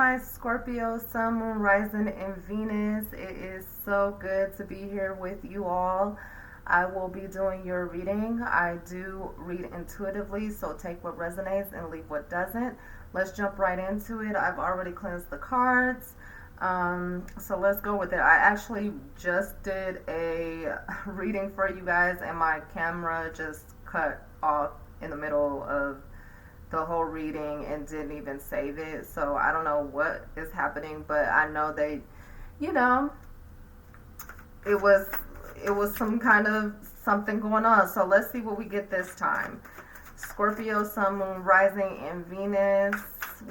my Scorpio, Sun, Moon, Rising, and Venus. It is so good to be here with you all. I will be doing your reading. I do read intuitively, so take what resonates and leave what doesn't. Let's jump right into it. I've already cleansed the cards. So let's go with it. I actually just did a reading for you guys, and my camera just cut off in the middle of the whole reading and didn't even save it. So I don't know what is happening, but I know you know, it was some kind of something going on. So let's see what we get this time. Scorpio, Sun, Moon, Rising, and Venus.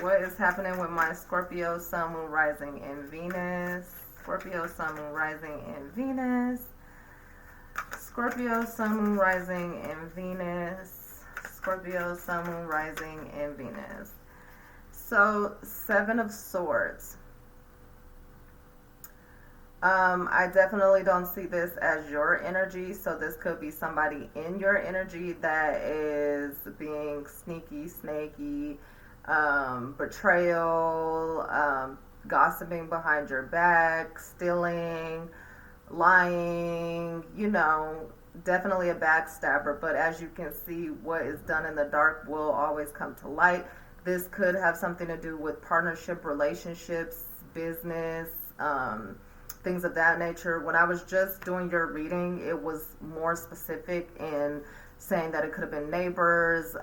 What is happening with my Scorpio, Sun, Moon, Rising, and Venus? Scorpio, Sun, Moon, Rising, and Venus. Scorpio, Sun, Moon, Rising, and Venus. Scorpio, Sun, Moon, Rising, and Venus. So, Seven of Swords. I definitely don't see this as your energy, so this could be somebody in your energy that is being sneaky, snaky, betrayal, gossiping behind your back, stealing, lying, definitely a backstabber. But as you can see, what is done in the dark will always come to light. This could have something to do with partnership, relationships, business, things of that nature. When I was just doing your reading, it was more specific in saying that it could have been neighbors,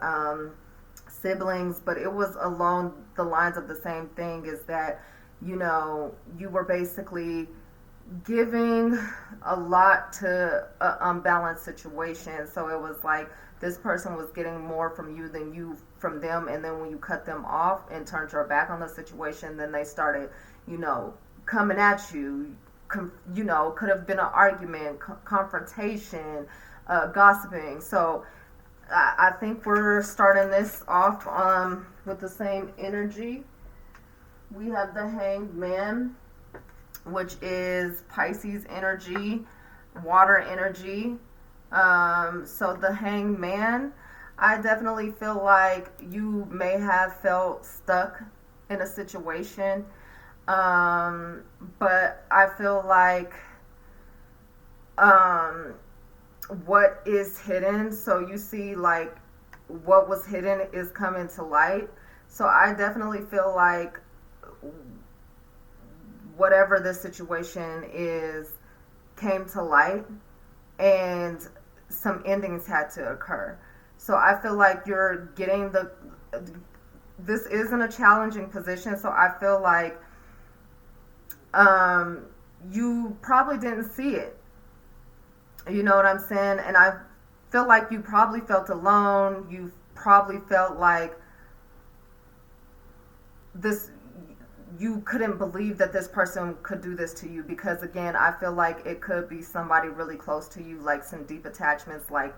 siblings, but it was along the lines of the same thing, is that, you were basically giving a lot to an unbalanced situation. So it was like this person was getting more from you than you from them, and then when you cut them off and turned your back on the situation, then they started, coming at you. Could have been an argument, confrontation, gossiping. So I think we're starting this off with the same energy. We have the Hanged Man, which is Pisces energy, water energy. So the Hanged Man, I definitely feel like you may have felt stuck in a situation. But I feel like what is hidden, so you see like what was hidden is coming to light. So I definitely feel like whatever this situation is came to light, and some endings had to occur. So I feel like you're getting this isn't a challenging position, so I feel like you probably didn't see it. You know what I'm saying? And I feel like you probably felt alone. You probably felt like you couldn't believe that this person could do this to you, because again, I feel like it could be somebody really close to you, like some deep attachments, like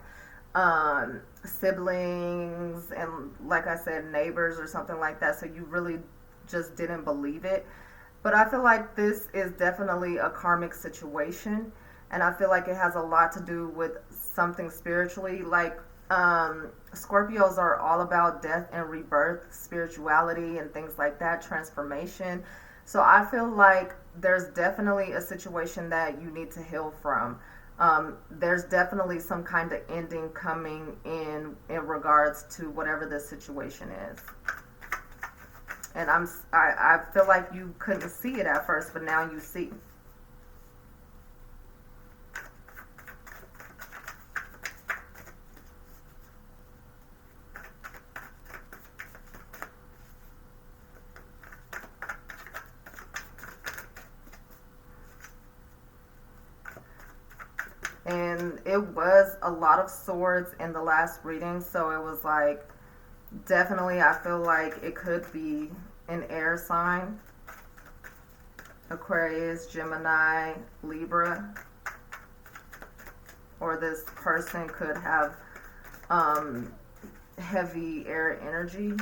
siblings, and like I said, neighbors or something like that. So you really just didn't believe it. But I feel like this is definitely a karmic situation, and I feel like it has a lot to do with something spiritually. Like Scorpios are all about death and rebirth, spirituality, and things like that, transformation. So I feel like there's definitely a situation that you need to heal from. There's definitely some kind of ending coming in regards to whatever this situation is. And I feel like you couldn't see it at first, but now you see. And it was a lot of swords in the last reading, so it was like, definitely I feel like it could be an air sign. Aquarius, Gemini, Libra. Or this person could have heavy air energy.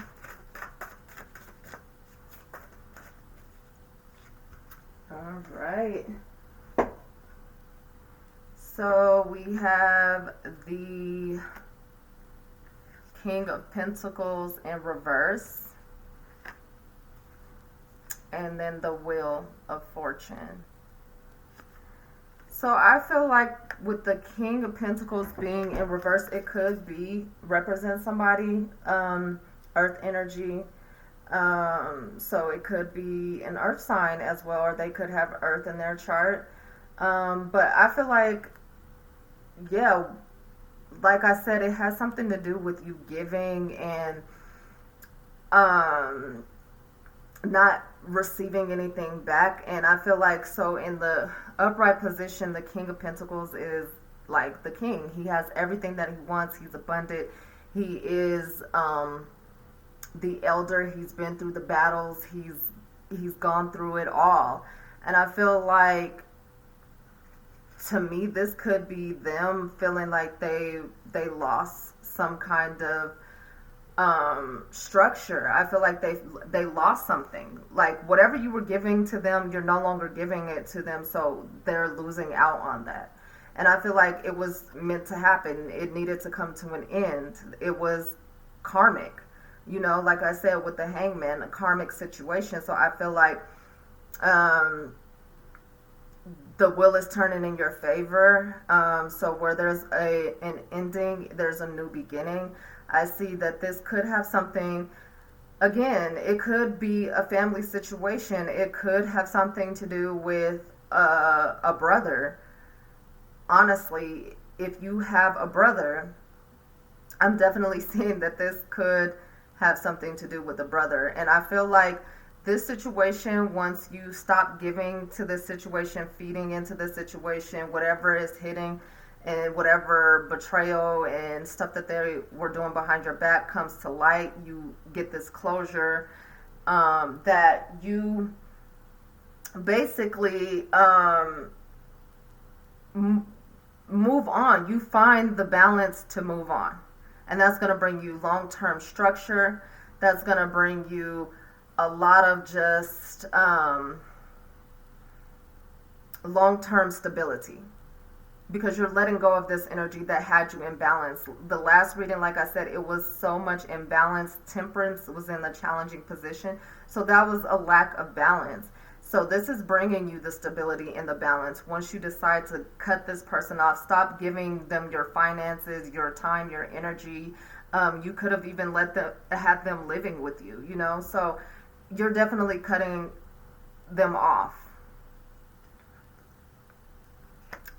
All right. So we have the King of Pentacles in reverse. and then the Wheel of Fortune. So I feel like with the King of Pentacles being in reverse, it could be represent somebody, Earth energy. So it could be an Earth sign as well, or they could have Earth in their chart. But I feel like, yeah, like I said, it has something to do with you giving and um, not receiving anything back. And I feel like, so in the upright position, the King of Pentacles is like the king. He has everything that he wants. He's abundant. He is the elder. He's been through the battles. He's gone through it all. And I feel like, to me, this could be them feeling like they lost some kind of structure. I feel like they lost something. Like whatever you were giving to them, you're no longer giving it to them, so they're losing out on that. And I feel like it was meant to happen. It needed to come to an end. It was karmic. You know, like I said, with the Hangman, a karmic situation. So I feel like the wheel is turning in your favor. So where there's an ending, there's a new beginning. I see that this could have something, again, it could be a family situation. It could have something to do with a brother. Honestly, if you have a brother, I'm definitely seeing that this could have something to do with a brother. And I feel like this situation, once you stop giving to this situation, feeding into this situation, whatever is hitting and whatever betrayal and stuff that they were doing behind your back comes to light, you get this closure, that you basically move on. You find the balance to move on. And that's going to bring you long-term structure. That's going to bring you a lot of just long-term stability, because you're letting go of this energy that had you imbalanced. The last reading, like I said, it was so much imbalance. Temperance was in a challenging position. So that was a lack of balance. So this is bringing you the stability and the balance. Once you decide to cut this person off, stop giving them your finances, your time, your energy. You could have even had them living with you, you know. So you're definitely cutting them off.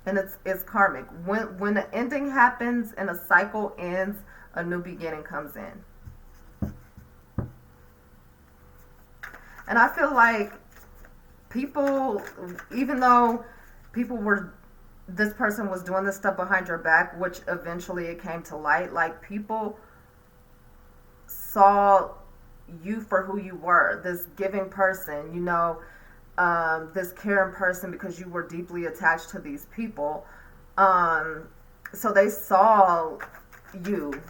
And it's karmic. When an ending happens and a cycle ends, a new beginning comes in. And I feel like people, even though this person was doing this stuff behind your back, which eventually it came to light, like people saw you for who you were, this giving person, you know, this caring person, because you were deeply attached to these people. So they saw you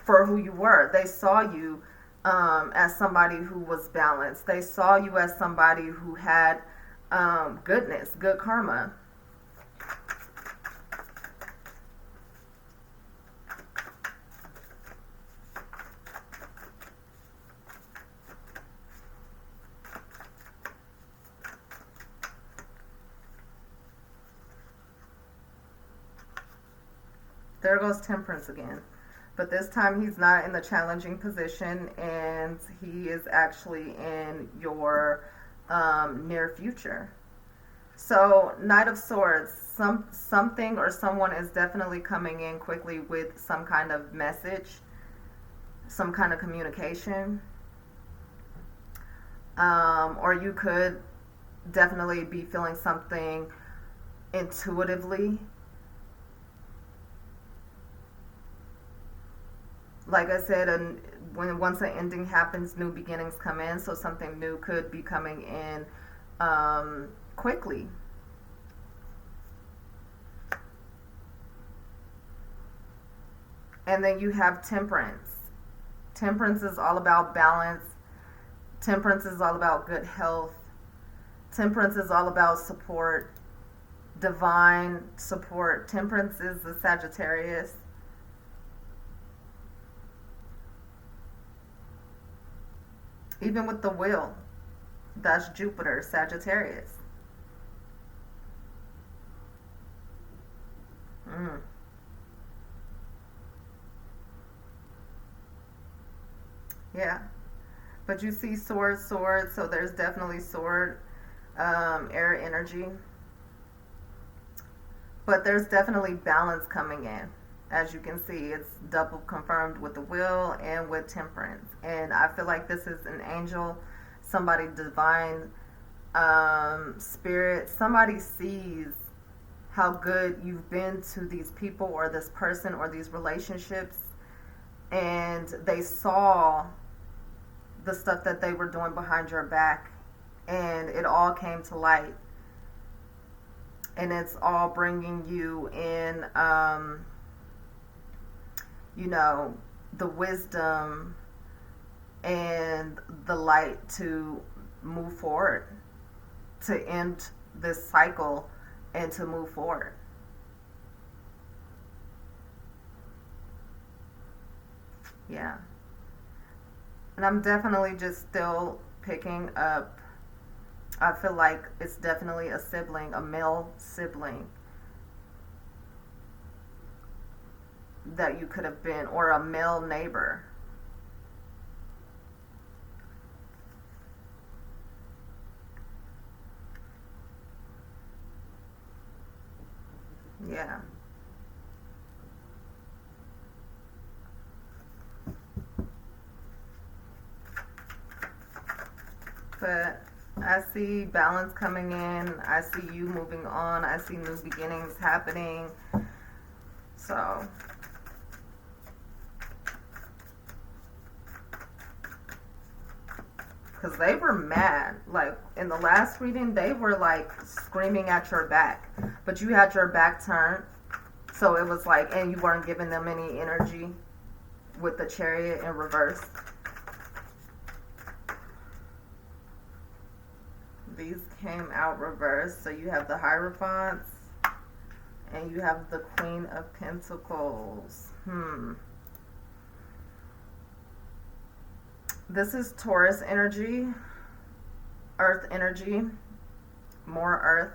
for who you were. They saw you as somebody who was balanced. They saw you as somebody who had goodness, good karma. There goes Temperance again. But this time he's not in the challenging position, and he is actually in your near future. So Knight of Swords, something or someone is definitely coming in quickly with some kind of message, some kind of communication. Or you could definitely be feeling something intuitively. Like I said, once an ending happens, new beginnings come in. So something new could be coming in quickly. And then you have Temperance. Temperance is all about balance. Temperance is all about good health. Temperance is all about support, divine support. Temperance is the Sagittarius. Even with the Wheel, That's Jupiter, Sagittarius. Mm, yeah. But you see sword, sword, so there's definitely sword, air energy. But there's definitely balance coming in. As you can see, it's double confirmed with the wheel and with temperance. And I feel like this is an angel, somebody divine, spirit. Somebody sees how good you've been to these people or this person or these relationships, and they saw the stuff that they were doing behind your back, and it all came to light, and it's all bringing you in, you know, the wisdom and the light to move forward, to end this cycle and to move forward. Yeah. And I'm definitely just still picking up, I feel like it's definitely a sibling, a male sibling that you could have been, or a male neighbor. Yeah. But I see balance coming in. I see you moving on. I see new beginnings happening. So, because they were mad. Like, in the last reading, they were like screaming at your back. But you had your back turned. So it was like, and you weren't giving them any energy with the chariot in reverse. These came out reversed. So you have the Hierophants and you have the Queen of Pentacles. This is Taurus energy, Earth energy, more Earth.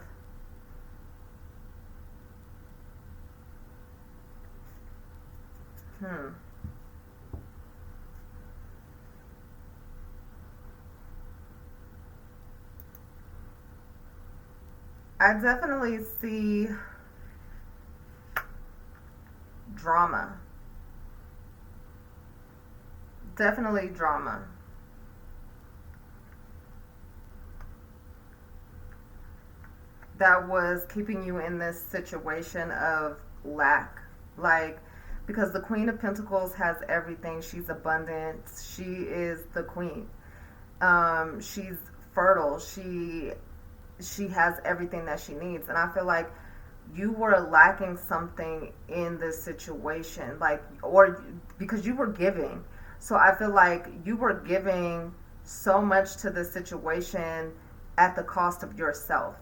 I definitely see drama. Definitely drama. That was keeping you in this situation of lack. Like, because the Queen of Pentacles has everything. She's abundant. She is the queen. She's fertile. She has everything that she needs. And I feel like you were lacking something in this situation, like, or because you were giving. So I feel like you were giving so much to the situation at the cost of yourself.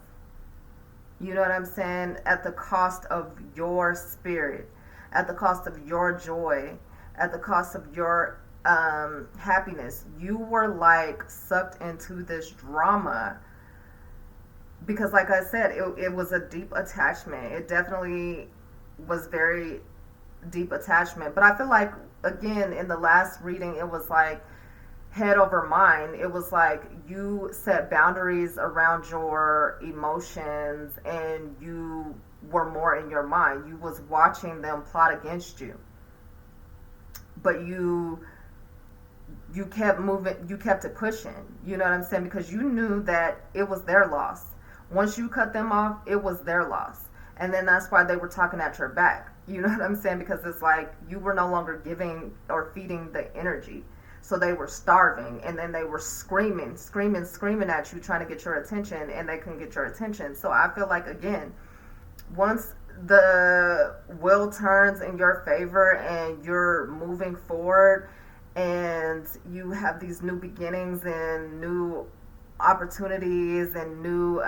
You know what I'm saying? At the cost of your spirit, at the cost of your joy, at the cost of your happiness. You were like sucked into this drama because, like I said, it was a deep attachment. It definitely was very deep attachment. But I feel like, again, in the last reading, it was like head over mind. It was like you set boundaries around your emotions and you were more in your mind. You was watching them plot against you. But you kept moving, you kept it pushing. You know what I'm saying? Because you knew that it was their loss. Once you cut them off, it was their loss. And then that's why they were talking at your back. You know what I'm saying? Because it's like you were no longer giving or feeding the energy. So they were starving, and then they were screaming, screaming, screaming at you, trying to get your attention, and they couldn't get your attention. So I feel like, again, once the wheel turns in your favor and you're moving forward and you have these new beginnings and new opportunities and new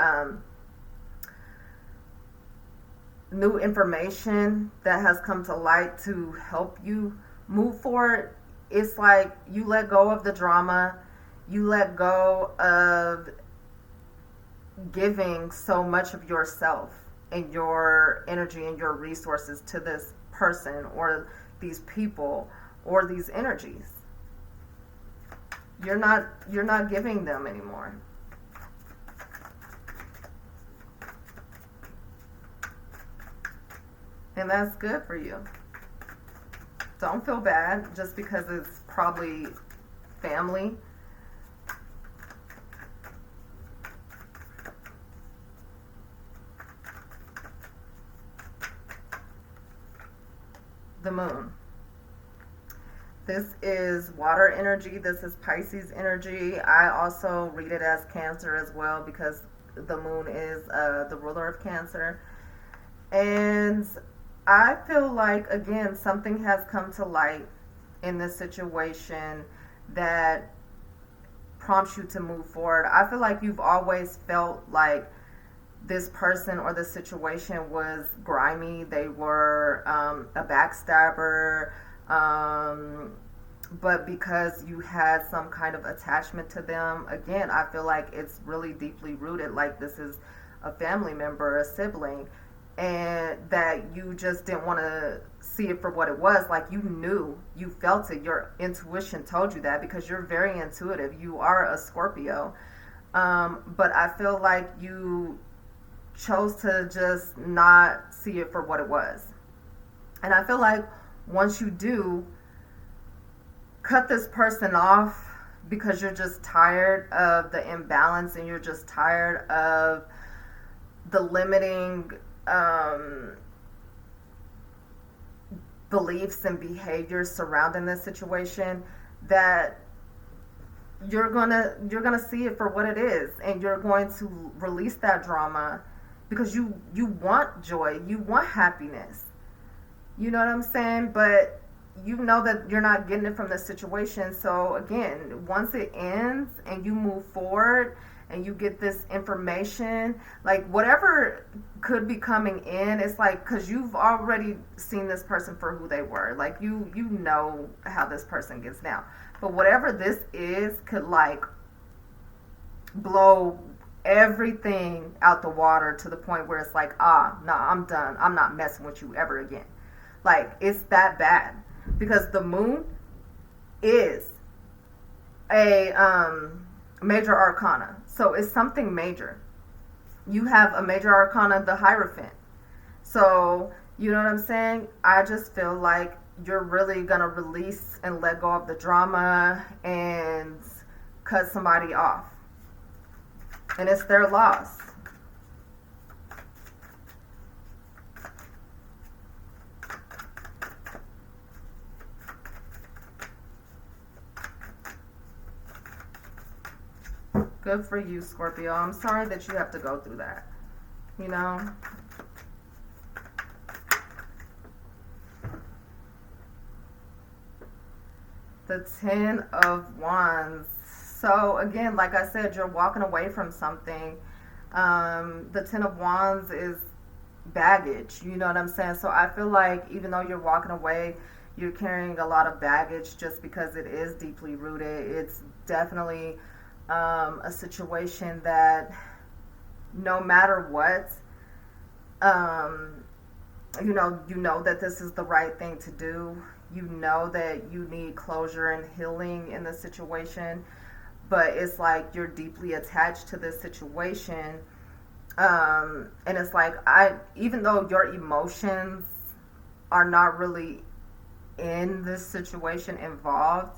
information that has come to light to help you move forward, it's like you let go of the drama, You let go of giving so much of yourself and your energy and your resources to this person or these people or these energies. You're not giving them anymore. And that's good for you. Don't feel bad just because it's probably family. The moon. This is water energy. This is Pisces energy. I also read it as Cancer as well because the moon is the ruler of Cancer. And I feel like, again, something has come to light in this situation that prompts you to move forward. I feel like you've always felt like this person or this situation was grimy. They were a backstabber. But because you had some kind of attachment to them, again, I feel like it's really deeply rooted. Like this is a family member, a sibling, and that you just didn't want to see it for what it was. Like you knew, you felt it. Your intuition told you that because you're very intuitive. You are a Scorpio. But I feel like you chose to just not see it for what it was. And I feel like once you do cut this person off because you're just tired of the imbalance and you're just tired of the limiting beliefs and behaviors surrounding this situation, that you're gonna see it for what it is, and you're going to release that drama because you want joy, you want happiness. You know what I'm saying? But you know that you're not getting it from this situation. So again, once it ends and you move forward and you get this information, like whatever could be coming in, it's like, because you've already seen this person for who they were. Like you know how this person gets down. But whatever this is could like blow everything out the water to the point where it's like, nah, I'm done. I'm not messing with you ever again. Like it's that bad. Because the moon is a major arcana. So it's something major. You have a major arcana, the Hierophant. So, you know what I'm saying? I just feel like you're really going to release and let go of the drama and cut somebody off. And it's their loss. Good for you, Scorpio. I'm sorry that you have to go through that. You know? The Ten of Wands. So, again, like I said, you're walking away from something. The Ten of Wands is baggage. You know what I'm saying? So, I feel like even though you're walking away, you're carrying a lot of baggage just because it is deeply rooted. It's definitely a situation that no matter what, you know that this is the right thing to do. You know that you need closure and healing in the situation, but it's like you're deeply attached to this situation. And it's like, even though your emotions are not really in this situation involved,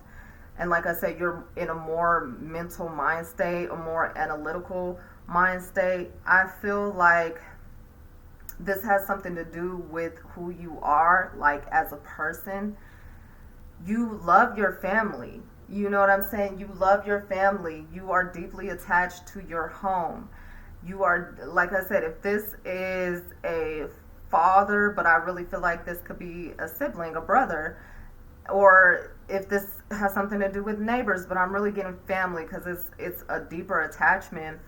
and like I said, you're in a more mental mind state, a more analytical mind state, I feel like this has something to do with who you are, like as a person. You love your family. You know what I'm saying? You love your family. You are deeply attached to your home. You are, like I said, if this is a father, but I really feel like this could be a sibling, a brother, or if this has something to do with neighbors, but I'm really getting family because it's a deeper attachment.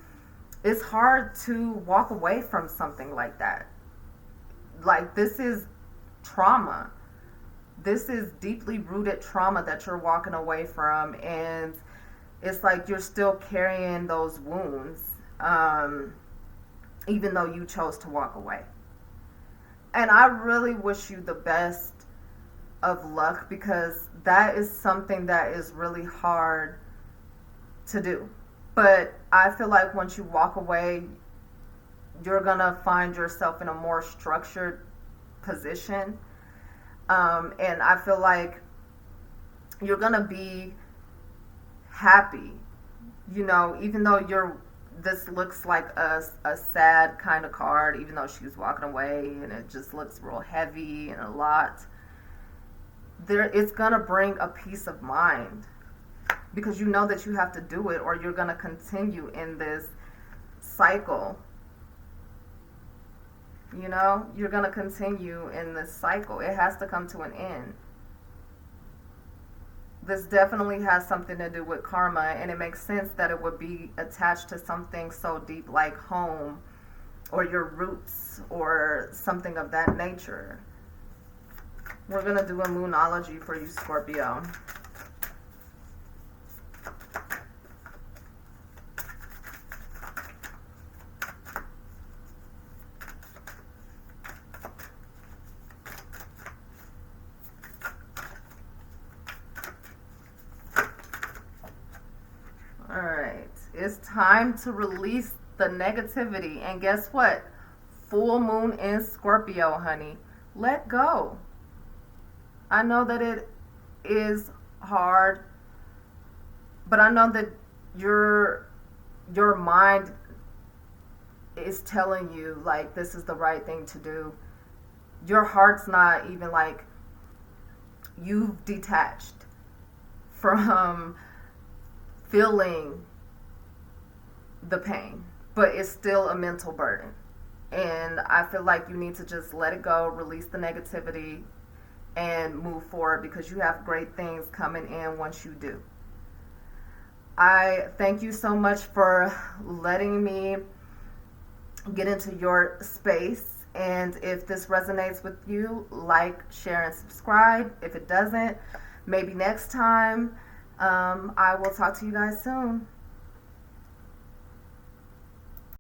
It's hard to walk away from something like that. Like, this is trauma. This is deeply rooted trauma that you're walking away from, and it's like you're still carrying those wounds, um, even though you chose to walk away. And I really wish you the best of luck, because that is something that is really hard to do. But I feel like once you walk away, you're gonna find yourself in a more structured position. And I feel like you're gonna be happy, even though this looks like a sad kind of card, even though she's walking away and it just looks real heavy and a lot. It's gonna bring a peace of mind, because you know that you have to do it, or you're gonna continue in this cycle. You're gonna continue in this cycle. It has to come to an end. This definitely has something to do with karma, and it makes sense that it would be attached to something so deep like home or your roots or something of that nature. We're going to do a moonology for you, Scorpio. Alright, it's time to release the negativity. And guess what? Full moon in Scorpio, honey. Let go. I know that it is hard, but I know that your mind is telling you, like, this is the right thing to do. Your heart's not even, like, you've detached from feeling the pain, but it's still a mental burden. And I feel like you need to just let it go, release the negativity, and move forward, because you have great things coming in once you do. I thank you so much for letting me get into your space. And if this resonates with you, like, share, and subscribe. If it doesn't, maybe next time. I will talk to you guys soon.